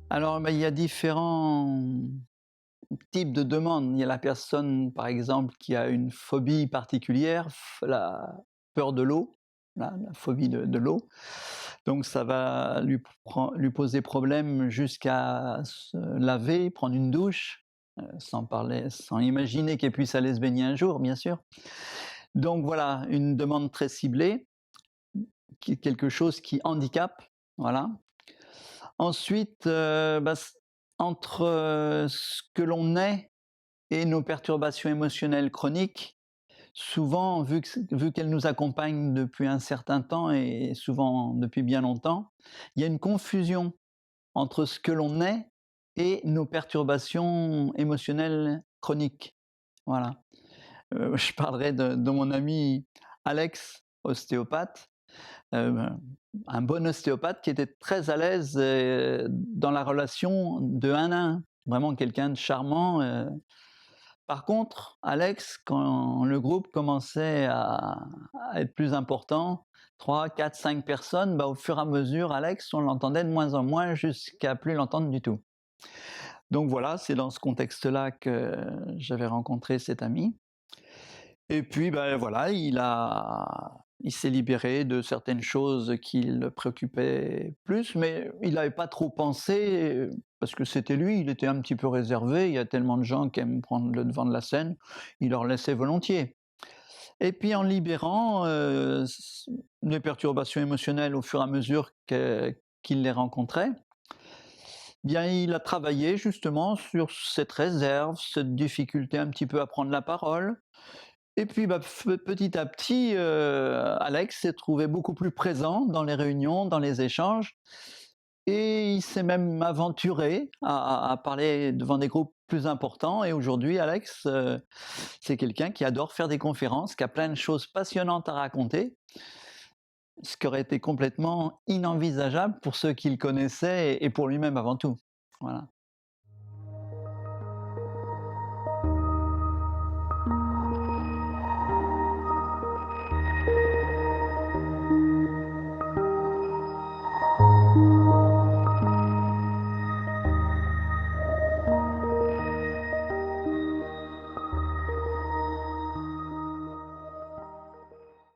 Alors, il y a différents types de demandes. Il y a la personne, par exemple, qui a une phobie particulière, la peur de l'eau, la phobie de l'eau. Donc ça va lui poser problème jusqu'à se laver, prendre une douche, sans imaginer qu'elle puisse aller se baigner un jour, bien sûr. Donc voilà, une demande très ciblée, qui est quelque chose qui handicape, voilà. Ensuite, entre, ce que l'on est et nos perturbations émotionnelles chroniques, souvent vu qu'elles nous accompagnent depuis un certain temps et souvent depuis bien longtemps, il y a une confusion entre ce que l'on est et nos perturbations émotionnelles chroniques. Voilà. Je parlerai de mon ami Alex, ostéopathe. Ben, un bon ostéopathe qui était très à l'aise, dans la relation de 1 à 1. Vraiment quelqu'un de charmant. Par contre, Alex, quand le groupe commençait à être plus important, 3, 4, 5 personnes, au fur et à mesure, Alex, on l'entendait de moins en moins jusqu'à plus l'entendre du tout. Donc voilà, c'est dans ce contexte-là que j'avais rencontré cet ami. Et puis, voilà, il s'est libéré de certaines choses qui le préoccupaient plus, mais il n'avait pas trop pensé, parce que c'était lui, il était un petit peu réservé. Il y a tellement de gens qui aiment prendre le devant de la scène, il leur laissait volontiers. Et puis en libérant, les perturbations émotionnelles au fur et à mesure qu'il les rencontrait, bien il a travaillé justement sur cette réserve, cette difficulté un petit peu à prendre la parole. Et puis, petit à petit, Alex s'est trouvé beaucoup plus présent dans les réunions, dans les échanges, et il s'est même aventuré à parler devant des groupes plus importants. Et aujourd'hui, Alex, c'est quelqu'un qui adore faire des conférences, qui a plein de choses passionnantes à raconter, ce qui aurait été complètement inenvisageable pour ceux qui le connaissaient et pour lui-même avant tout. Voilà.